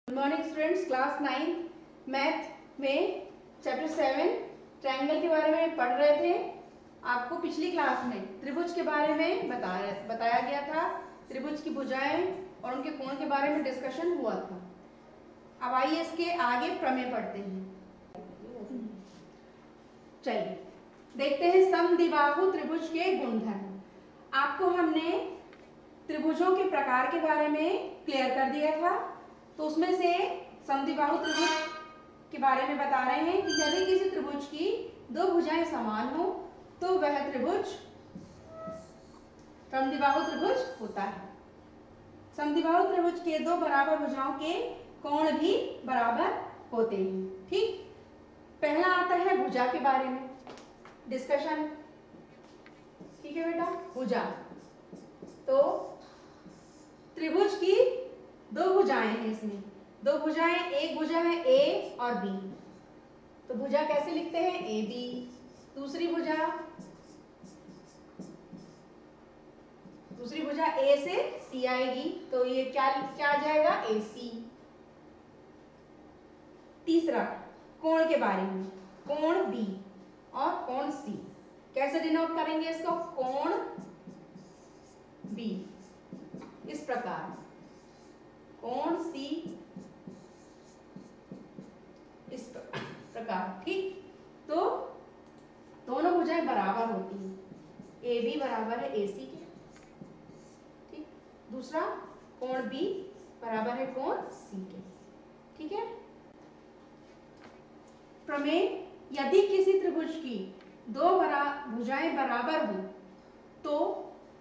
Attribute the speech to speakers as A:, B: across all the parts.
A: Good morning students, class 9 math में chapter 7 triangle के बारे में पढ़ रहे थे। आपको पिछली क्लास में त्रिभुज के बारे में बताया गया था। त्रिभुज की भुजाएं और उनके कोण के बारे में डिस्कशन हुआ था। अब आइए इसके आगे प्रमेय पढ़ते हैं। चलिए देखते हैं समद्विबाहु त्रिभुज के गुणधर्म। आपको हमने त्रिभुजों के प्रकार के बारे में क्लियर कर दिया था, तो उसमें से समद्विबाहु त्रिभुज के बारे में बता रहे हैं कि यदि किसी त्रिभुज की दो भुजाएं समान हो तो वह त्रिभुज समद्विबाहु त्रिभुज होता है। समद्विबाहु त्रिभुज के दो बराबर भुजाओं के कोण भी बराबर होते हैं। ठीक, पहला आता है भुजा के बारे में डिस्कशन। ठीक है बेटा, भुजा तो त्रिभुज की दो भुजाएं हैं। इसमें दो भुजाएं, एक भुजा है ए और बी, तो भुजा कैसे लिखते हैं, ए बी। दूसरी भुजा ए से सी आएगी, तो ये क्या आ जाएगा, ए सी। तीसरा कोण के बारे में, कोण बी और कोण सी कैसे डिनोट करेंगे इसको, कोण बी इस प्रकार, कोण सी इस प्रकार। ठीक, तो दोनों भुजाएं बराबर होती हैं, ए बी बराबर है ए सी के। ठीक, दूसरा कोण बी बराबर है कोण सी के। ठीक है, प्रमेय, यदि किसी त्रिभुज की दो भुजाएं बराबर हो तो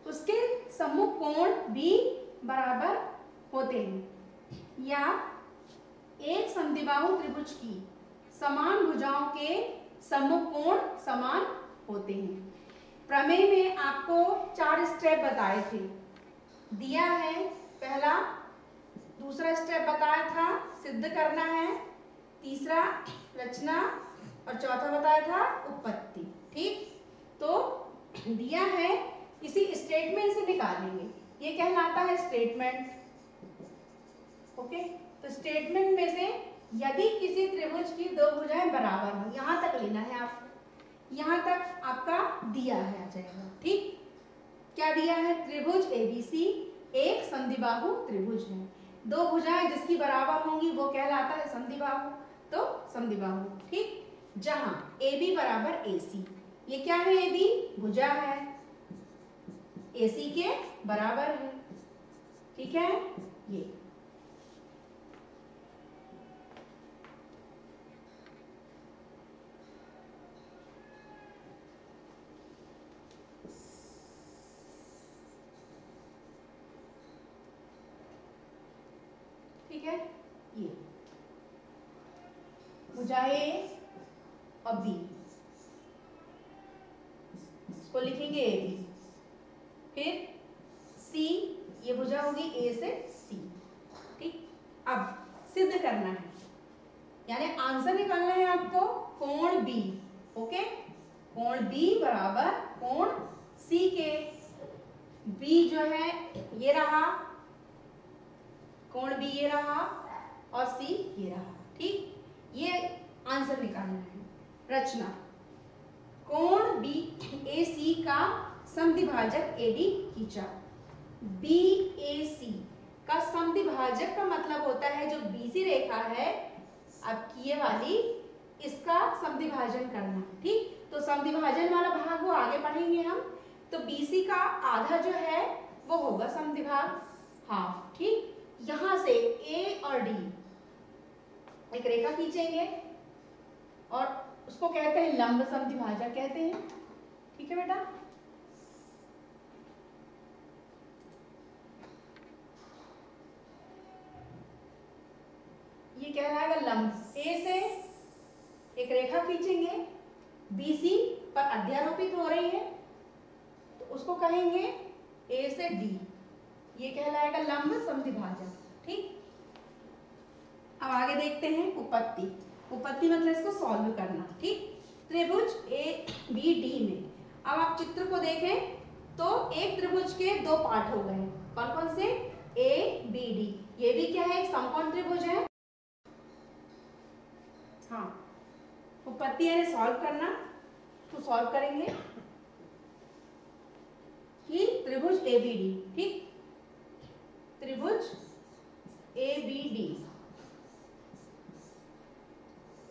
A: उसके सम्मुख कोण भी बराबर होते हैं, या एक समद्विबाहु त्रिभुज की समान भुजाओं के सम्मुख कोण समान होते हैं। प्रमेय में आपको 4 स्टेप बताए थे, दिया है पहला, दूसरा स्टेप बताया था सिद्ध करना है, तीसरा रचना और चौथा बताया था उत्पत्ति। ठीक, तो दिया है, इसी स्टेटमेंट से निकालेंगे, ये कहलाता है स्टेटमेंट। ओके, तो स्टेटमेंट में से यदि किसी त्रिभुज की दो भुजाएं बराबर हो, यहां तक लेना है आपको, यहां तक आपका दिया है आ जाएगा। ठीक, क्या दिया है, त्रिभुज एबीसी एक समद्विबाहु त्रिभुज है, दो भुजाएं जिसकी बराबर होंगी वो कहलाता है समद्विबाहु, तो समद्विबाहु। ठीक, जहां ए बी बराबर ए सी, ये क्या है, ए बी भुजा है, ए सी के बराबर है। ठीक है, ये ठीक है, ये भुजा ए और बी, इसको लिखेंगे ए बी, फिर सी, ये भुजा होगी ए से सी। ठीक, अब सिद्ध करना है, यानी आंसर निकालना है आपको, कोण बी। ओके, कोण बी बराबर कोण सी के, बी जो है ये रहा, कोण बी ये रहा और सी ये रहा। ठीक, ये आंसर निकालना है। रचना, कोण बी ए सी का समद्विभाजक एडी खींचा। बी ए सी का समद्विभाजक का मतलब होता है जो बीसी रेखा है आपकी ये वाली, इसका समद्विभाजन करना। ठीक, तो समद्विभाजन वाला भाग वो आगे पढ़ेंगे हम, तो बीसी का आधा जो है वो होगा समद्विभाग, हाफ। ठीक, यहां से ए और डी एक रेखा खींचेंगे और उसको कहते हैं लंब समद्विभाजक कहते हैं। ठीक है बेटा, ये कहलाएगा लंब। ए से एक रेखा खींचेंगे, बीसी पर अध्यारोपित हो रही है, तो उसको कहेंगे ए से डी, ये कहलाएगा लंब समद्विभाजक। ठीक, अब आगे देखते हैं उपपत्ति। उपपत्ति मतलब इसको सॉल्व करना। ठीक, त्रिभुज ए बी डी में, अब आप चित्र को देखें तो एक त्रिभुज के दो पार्ट हो गए, कौन कौन से, ए बी डी। ये भी क्या है, एक समकोण त्रिभुज है। हाँ, उत्पत्ति यानी सॉल्व करना। तो सॉल्व करेंगे कि त्रिभुज एबीडी, ठीक, त्रिभुज एबीडी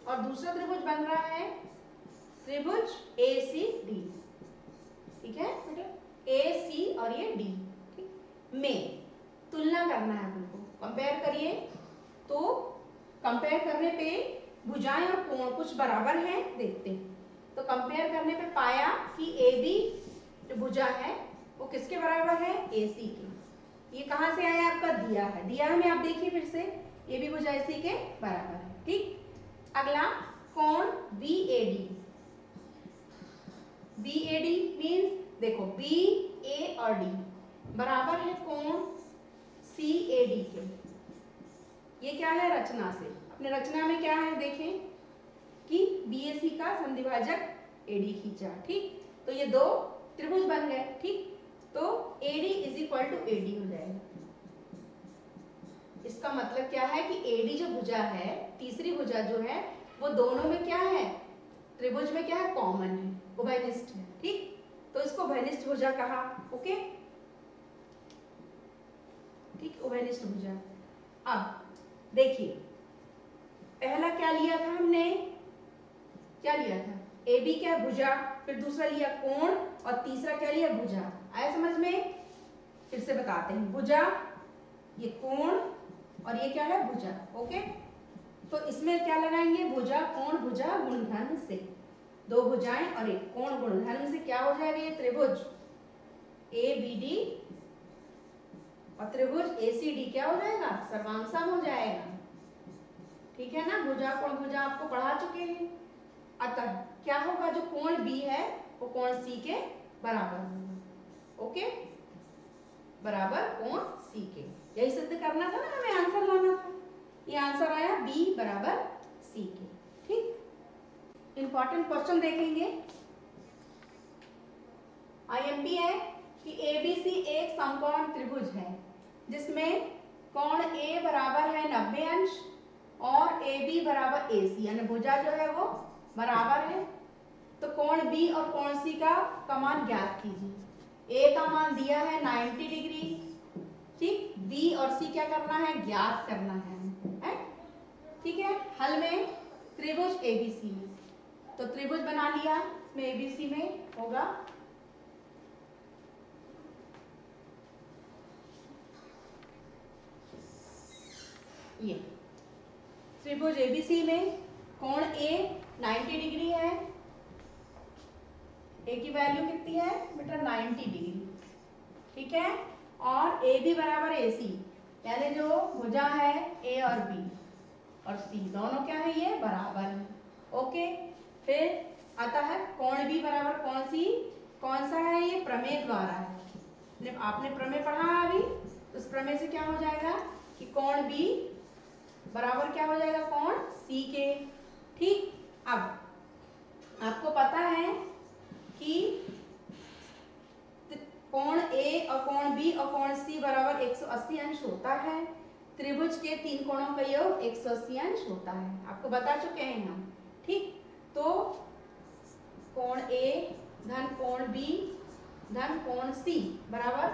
A: और दूसरा त्रिभुज बन रहा है त्रिभुज एसीडी, ठीक है बेटा, ए सी और ये डी, ठीक, में तुलना करना है हमको, कंपेयर करिए। तो कंपेयर करने पे भुजाएं और कोण कुछ बराबर हैं, देखते हैं। तो कंपेयर करने पे पाया कि ए बी जो भुजा है वो किसके बराबर है, ए सी की। ये कहाँ से आया, आपका दिया है, दिया है में आप देखिए फिर से, ए बी भुजा ए सी के बराबर है, ठीक। अगला कोण B A D, B A D means देखो बी ए और डी बराबर है कोण सी ए डी के। ये क्या है, रचना से, अपने रचना में क्या है देखें कि बी ए सी का संधिभाजक ए डी खींचा, ठीक। तो ये दो त्रिभुज बन गए, ठीक। तो A D is equal to A D हो जाएगा। इसका मतलब क्या है कि ए डी जो भुजा है, तीसरी भुजा जो है, वो दोनों में क्या है, त्रिभुज में क्या है, कॉमन है, उभयनिष्ठ है, ठीक। तो इसको उभयनिष्ठ भुजा कहा, ओके, ठीक, उभयनिष्ठ भुजा। अब देखिए पहला क्या लिया था हमने, क्या लिया था, ए बी क्या भुजा, फिर दूसरा लिया कोण और तीसरा क्या लिया, भुजा। आया समझ में, फिर से बताते हैं, भुजा, ये कोण और ये क्या है, भुजा, ओके। तो इसमें क्या लगाएंगे, भुजा कोण भुजा गुणधर्म से, दो भुजाएं और एक कोण गुणधर्म से क्या हो जाएगा, ये त्रिभुज ए बी डी और त्रिभुज ए सी डी क्या हो जाएगा, सर्वांगसम हो जाएगा, ठीक है ना। भुजा कोण भुजा आपको पढ़ा चुके हैं। अतः क्या होगा, जो कोण बी है वो कोण सी के बराबर होगा, ओके, बराबर कोण सी के। यही सिद्ध करना था ना हमें, आंसर लाना था। ये आंसर आया बी बराबर सी के, ठीक। इंपॉर्टेंट क्वेश्चन देखेंगे। आईएमपी है कि एबीसी एक समकोण त्रिभुज है जिसमें कोण ए बराबर है 90 अंश और ए बी बराबर ए सी, यानी भुजा जो है वो बराबर है। तो कोण बी और कोण सी का मान ज्ञात कीजिए। ए का मान दिया है 90 डिग्री, ठीक, बी और सी क्या करना है, ज्ञात करना है, ठीक है। हल में त्रिभुज एबीसी, तो त्रिभुज बना लिया, इसमें एबीसी में होगा ये त्रिभुज एबीसी में कोण ए 90 डिग्री है, ए की वैल्यू कितनी है बेटा, 90 डिग्री, ठीक है। और ए बी बराबर ए सी, यानी जो भुजा है ए और बी और सी दोनों क्या है, ये बराबर है, ओके। फिर आता है कोण बी बराबर कोण सी, कौन सा है, ये प्रमेय द्वारा है, आपने प्रमेय पढ़ा अभी, तो उस प्रमेय से क्या हो जाएगा कि कोण बी बराबर क्या हो जाएगा, कोण सी के, ठीक। अब आपको पता है कि कोण ए और कोण बी और कोण सी बराबर 180 अंश होता है। त्रिभुज के तीन कोणों का योग 180 अंश होता है, आपको बता चुके हैं हम, ठीक। तो कोण ए धन कोण बी धन कोण सी बराबर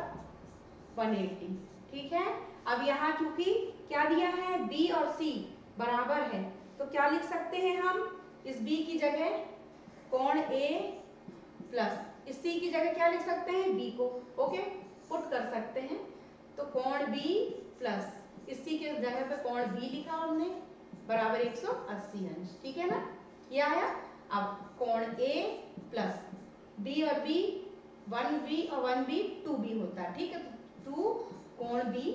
A: 180, ठीक है। अब यहाँ चूंकि क्या दिया है, बी और सी बराबर है, तो क्या लिख सकते हैं हम, इस बी की जगह कोण ए प्लस इस सी की जगह क्या लिख सकते हैं, बी को, ओके, पुट कर सकते हैं। तो कोण बी प्लस इस सी के जगह पे कोण बी लिखा हमने बराबर 180 अंश, ठीक है ना, ये आया। अब कोण ए प्लस बी और बी 1b और 1b 2b होता है, ठीक है। तो 2 कोण B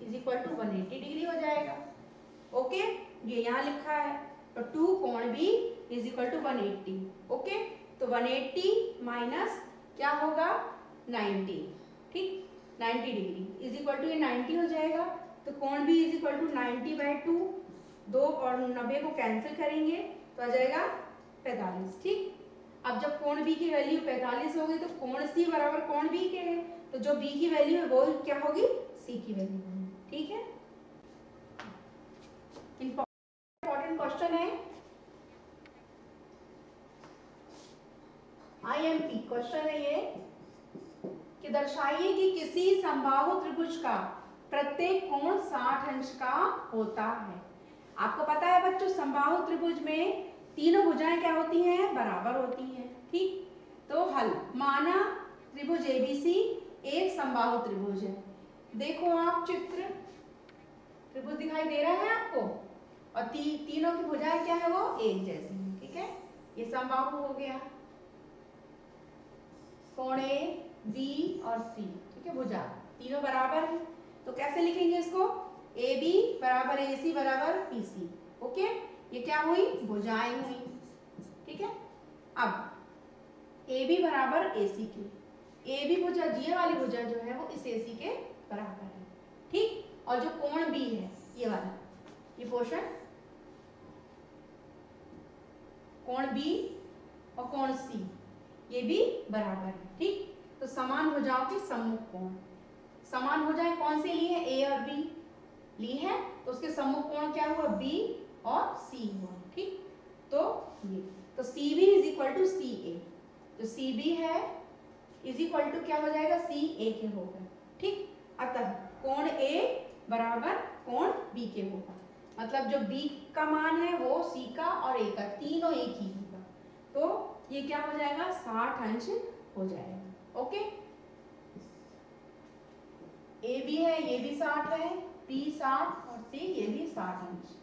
A: is equal to 180 degree हो जाएगा, ओके, ये यहाँ लिखा है। तो 2 कोण B is equal to 180, okay. तो 180 माइनस क्या होगा 90, ठीक, 90 डिग्री इज इक्वल टू ये 90 हो जाएगा। तो कोण बी इज इक्वल टू 90/2, 2 और 90 को कैंसिल करेंगे तो आ जाएगा 45, ठीक। अब जब कोण बी की वैल्यू 45 होगी तो कोण सी बराबर कोण बी के है, तो जो बी की वैल्यू है वो क्या होगी, सी की वैल्यू होगी, ठीक है। इंपॉर्टेंट क्वेश्चन है IMP क्वेश्चन है ये कि दर्शाइए कि किसी समबाहु त्रिभुज का प्रत्येक कोण 60 अंश का होता है। आपको पता है बच्चों, समबाहु त्रिभुज में तीनों भुजाएं क्या होती हैं? बराबर होती हैं। ठीक, तो हल माना त्रिभुज ABC एक समबाहु त्रिभुज है। देखो आप चित्र, त्रिभुज दिखाई दे रहा है आपको, और तीनों की भुजाएं क्या है? वो एक जैसी है। ठीक है, ये समबाहु हो गया, कोण A, B और C। ठीक है, भुजा तीनों बराबर है, तो कैसे लिखेंगे इसको? AB बराबर AC बराबर PC। ओके, ये क्या हुई? भुजाएं हुई। ठीक है, अब AB बराबर AC की, AB भुजा, ये वाली भुजा जो है वो इस AC के बराबर है। ठीक, और जो कोण B है, ये वाला, ये पोर्शन, कोण B और कोण C ये भी बराबर है। ठीक, तो समान भुजाओं के सम्मुख कोण, समान भुजाएं कौन सी ली है? A और B ली है, तो उसके सम्मुख कोण क्या हुआ? B और C हुआ। ठीक, तो ये, तो CB is equal to CA, जो CB है इज इक्वल टू क्या हो जाएगा? CA के होगा। ठीक, अतः कोण A बराबर कोण B के होगा, मतलब जो B का मान है वो C का और A का तीनों एक ही होगा, तो ये क्या हो जाएगा? 60 अंश हो जाएगा। ओके, A भी है, ये भी 60 है, B 60 और C ये भी 60 अंश।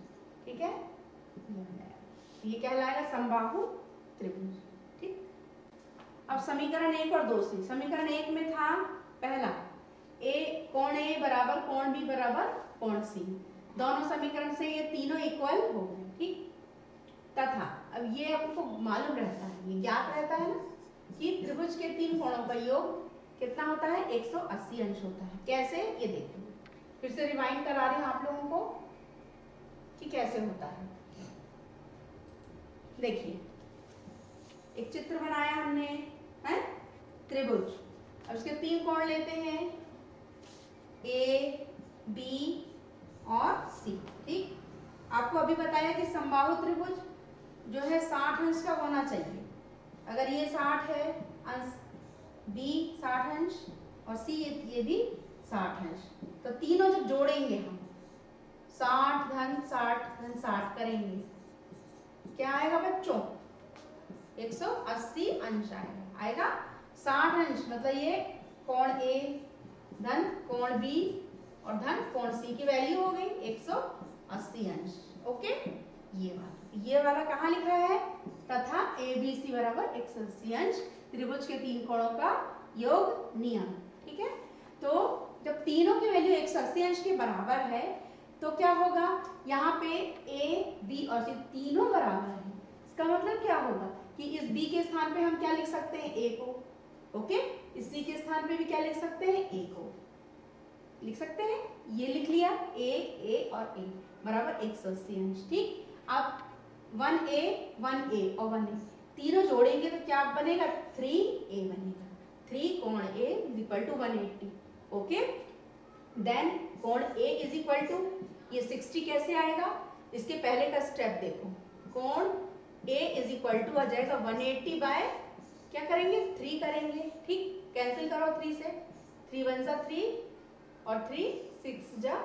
A: ठीक है, ये कहलाएगा समबाहु त्रिभुज। ठीक, अब समीकरण 1 और 2 से, समीकरण 1 में था पहला कोण A बराबर कोण B बराबर कोण C, दोनों समीकरण से ये तीनों इक्वल हो गए। ठीक, तथा अब ये आपको मालूम रहता है, ये ज्ञात रहता है ना कि त्रिभुज के तीन कोणों का योग कितना होता है? 180 अंश होता है। कैसे? ये देखिए, फिर से रिवाइंड करा रही हूं आप लोगों को कि कैसे होता है। देखिए, एक चित्र बनाया हमने, है त्रिभुज, अब इसके तीन कोण लेते हैं, A, B और C। ठीक, आपको अभी बताया कि समबाहु त्रिभुज जो है 60 अंश का होना चाहिए। अगर ये 60 है अंश, B 60 अंश और C ये भी 60 अंश, तो तीनों जब जोड़ेंगे हम 60 धन 60 धन 60 करेंगे, क्या आएगा बच्चों? 180 अंश आएगा। आएगा 60 अंश, मतलब ये कोण A धन कोण B और धन कोण C की वैल्यू हो गई 180 अंश। ओके, ये वाला कहाँ लिखा है? तथा ABC बराबर 180 अंश त्रिभुज के तीन कोणों का योग नियम। ठीक है, तो जब तीनों की वैल्यू 180 अंश के बराबर है तो क्या होगा? यहाँ पे A, B और C तीनों बराबर है, इसका मतलब क्या होगा कि इस B के स्थान पे हम क्या लिख सकते हैं? A को। ओके, इस C के स्थान पे भी क्या लिख सकते हैं? A को लिख सकते हैं, ये लिख लिया, A और A बराबर 180 अंश। ठीक, अब 1A 1A और 1A तीनों जोड़ेंगे तो क्या बनेगा? 3A बनेगा। 3 कोण A is equal to 180। Okay, then कोण A इज इक्वल टू, ये 60 कैसे आएगा? इसके पहले का स्टेप देखो, कोण A इज इक्वल टू आ जाएगा 180 बाय क्या करेंगे? 3 करेंगे। ठीक, कैंसिल करो 3 से, 3 1 जा 3 और 3 6 जा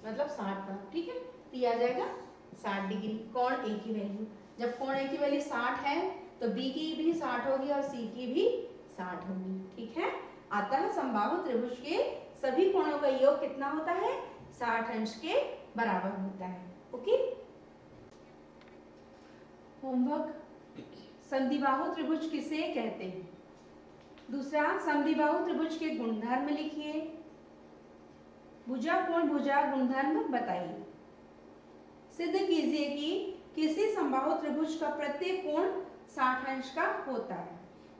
A: मतलब 60 का। ठीक है, तो ये आ जाएगा 60 डिग्री कोण A की वैल्यू। जब कोण A की वैल्यू 60 है तो B की भी 60 होगी और C की भी 60 होगी। ठीक है, अतः समबाहु त्रिभुज के सभी कोणों का योग कितना होता है? 60 अंश के बराबर होता है। ओके, होमवर्क, समद्विबाहु त्रिभुज किसे कहते हैं? दूसरा, समद्विबाहु त्रिभुज के गुणधर्म लिखिए। भुजा कोण भुजा गुणधर्म बताइए। सिद्ध कीजिए कि किसी समबाहु त्रिभुज का प्रत्येक कोण 60 अंश का होता है।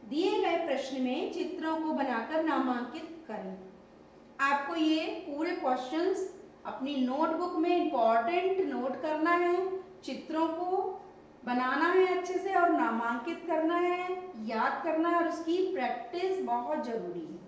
A: दिए गए प्रश्न में चित्रों को बनाकर नामांकित करें। आपको ये पूरे क्वेश्चंस अपनी नोटबुक में इंपॉर्टेंट नोट करना है, चित्रों को बनाना है अच्छे से और नामांकित करना है, याद करना है, और उसकी प्रैक्टिस बहुत जरूरी है।